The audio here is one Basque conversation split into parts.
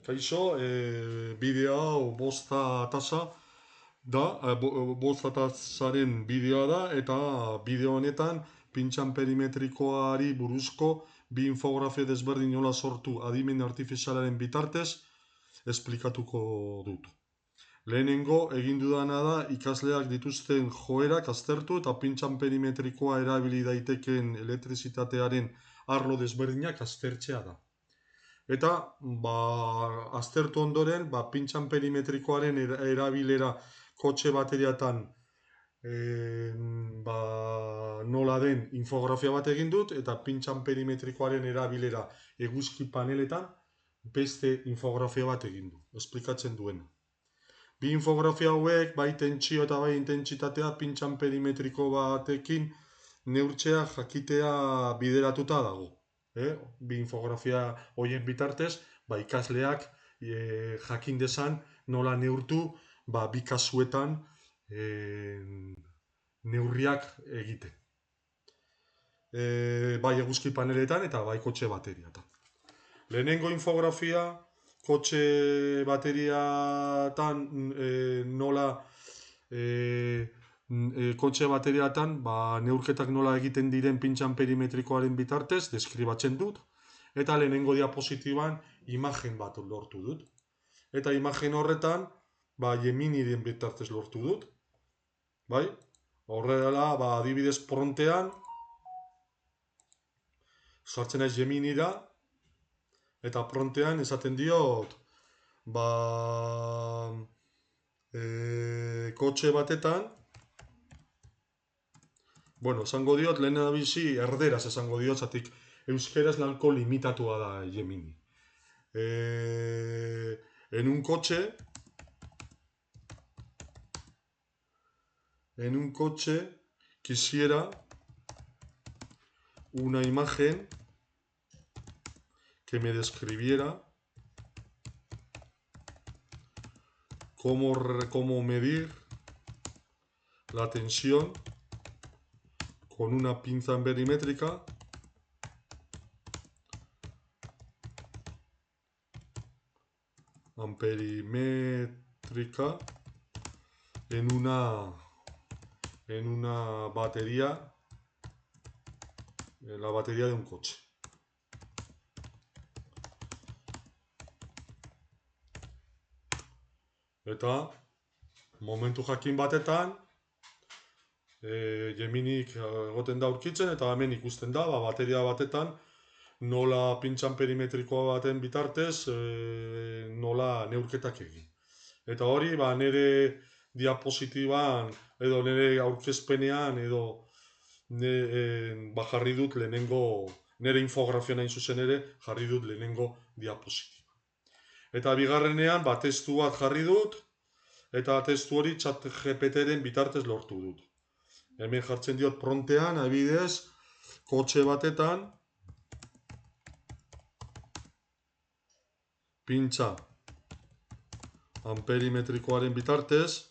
Kaixo, bideo hau bosta tasa da, bosta tasaren bideoa da, eta bideo honetan pintxan perimetrikoari buruzko bi infografia desberdin nola sortu adimen artifizialaren bitartez esplikatuko dut. Lehenengo egin dudana da ikasleak dituzten joerak aztertu eta pintxan perimetrikoa erabili daitekeen elektrizitatearen arlo desberdinak aztertzea da. Eta aztertu ondoren, pintxan perimetrikoaren erabilera kotxe bateriatan nola den infografia bat egin dut, eta pintxan perimetrikoaren erabilera eguzki paneletan beste infografia bat egin du, esplikatzen duena. Bi infografia hauek, bai tentsio eta bai intentsitatea pintxan perimetriko batekin neurtzea jakitea bideratuta dago. Bi infografia horien bitartez, ikasleak jakin dezan nola neurtu bi kasuetan neurriak egite. Bai eguzki paneletan eta bai kotxe bateriatan. Lehenengo infografia kotxe bateriatan nola kotxe bateriatan neurketak nola egiten diren pintxan perimetrikoaren bitartez deskribatzen dut, eta lehenengo diapositiban imagen bat lortu dut. Eta imagen horretan Geminiren bitartez lortu dut. Horrela, adibidez frontean sartzen naiz Geminira, eta frontean esaten diot kotxe batetan, esango diot, lehen bizi erderaz esango diot, zatik euskeraz nahiko limitatua da Gemini. En un coche quisiera una imagen que me describiera cómo medir la tensión con una pinza perimétrica en una batería, en la batería de un coche. Eta momentu jakin batetan Geminik egoten da aurkitzen, eta hemen ikusten da bateria batetan nola pintxan perimetrikoa baten bitartez nola neurketak egin. Eta hori nire diapositiban edo nire aurkezpenean edo jarri dut lehenengo, nire infografia nahin zuzen ere jarri dut lehenengo diapositiba. Eta bigarrenean testu bat jarri dut, eta testu hori ChatGPTren bitartez lortu dut. Hemen jartzen diot frontean, adibidez, kotxe batetan pintxa perimetrikoaren bitartez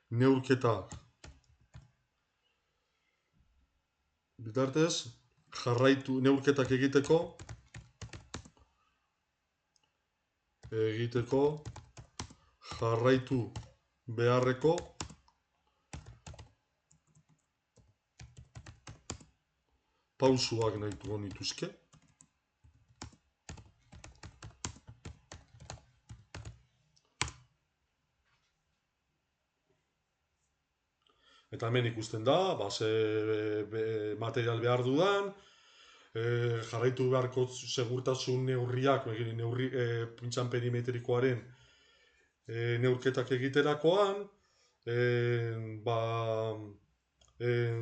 neurketak bitartez neurketak egiteko jarraitu beharreko pausuak nahiko nituzke. Eta hemen ikusten da, ze material behar dudan, jarraitu beharko segurtasun neurriak, pintxan perimetrikoaren neurketak egiterakoan,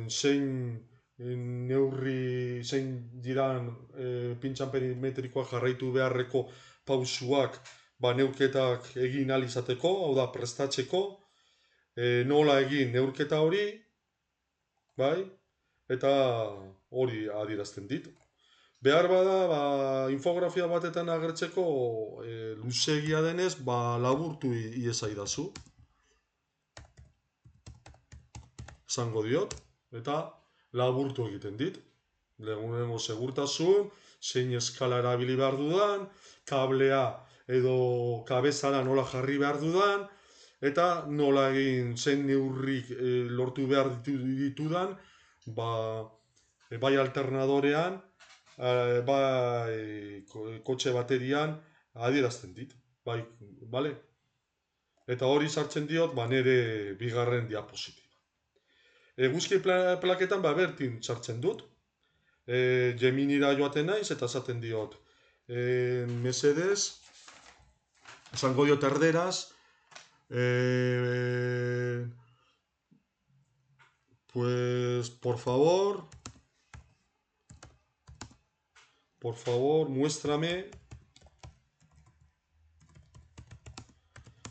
zein diran pintxan perimetrikoa jarraitu beharreko pausuak neurketak egin ahal izateko, hau da, prestatzeko, nola egin neurketa hori, eta hori adierazten dit. Behar bada, infografia batetan agertzeko luzeegia denez, laburtu iezaidazu. Esango diot, eta laburtu egiten dit. Lehenengo segurtasun, zein eskala erabili behar dudan, kablea edo kabezara nola jarri behar dudan, eta nola egin zein neurrik lortu behar ditudan, bai alternadorean, bai kotxe baterian adierazten dit. Bai, bale? Eta hori sartzen diot, nire bigarren diapositiba. Eguzki plaketan bertin sartzen dut. Geminira joaten naiz eta esaten diot. Mesedez, esango diot erderaz, pues por favor, muéstrame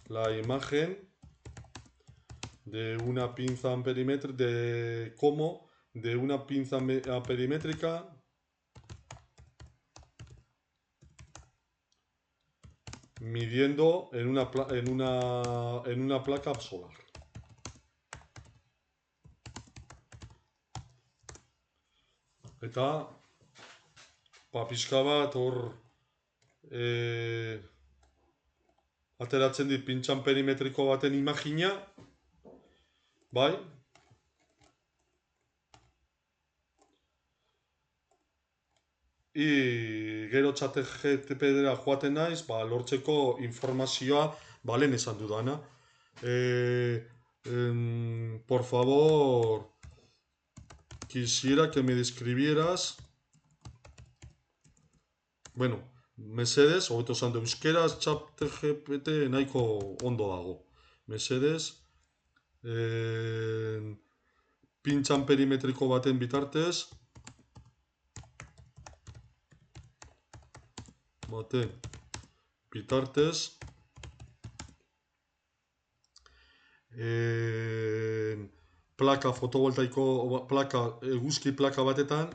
la imagen de una pinza perimétrica, de cómo de una pinza perimétrica midiendo en una placa solar. Eta pixka bat hor ateratzen dit pintxan perimetriko baten imagina, bai? Gero ChatGPTera joaten naiz, lortzeko informazioa, lehen esan dudana. Por favor, quisiera que me describieras, bueno, mesedez, hobeto esan du euskeraz, ChatGPT nahiko ondo dago. Mesedez, pintxan perimetriko baten bitartez, plaka fotovoltaiko, eguzki plaka batetan,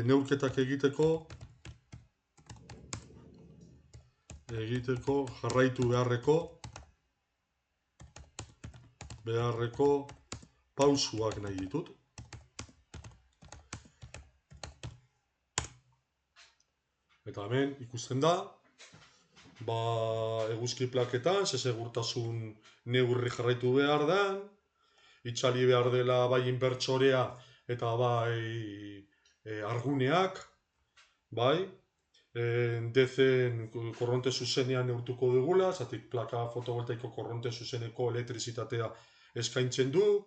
neurketak egiteko jarraitu beharreko pausuak nahi ditut. Eta hemen ikusten da, eguzki plaketan, segurtasun neurri jarraitu behar da, itzali behar dela bai inbertsorea eta bai arguneak, bai, DC-en korronte zuzenean neurtuko dugula, zatik plaka fotovoltaiko korronte zuzeneko elektrizitatea eskaintzen du,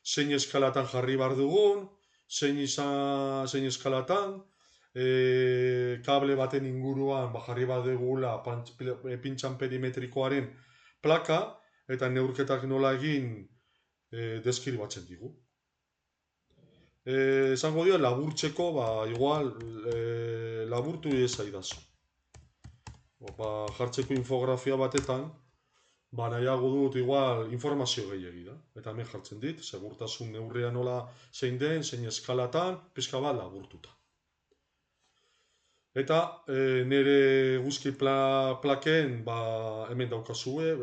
zein eskalatan jarri behar dugun, zein eskalatan, kable baten inguruan jarri behar dugula pintxan perimetrikoaren plaka, eta neurketak nola egin deskribatzen digu. Esango dio, laburtzeko, igual, laburtu ezaidazu. Jartzeko infografia batetan, nahiago dut igual informazio gehiagi da. Eta hemen jartzen dit, segurtasun neurria nola zein den, zein eskalatan, pixka bat laburtuta. Eta nire eguzki plaken, hemen daukazue,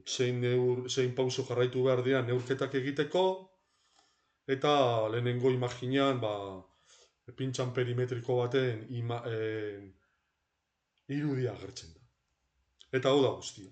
zein pauso jarraitu behar dira neurketak egiteko, eta lehenengo imaginean pintxan perimetriko baten irudia agertzen da. Eta hau da guztia.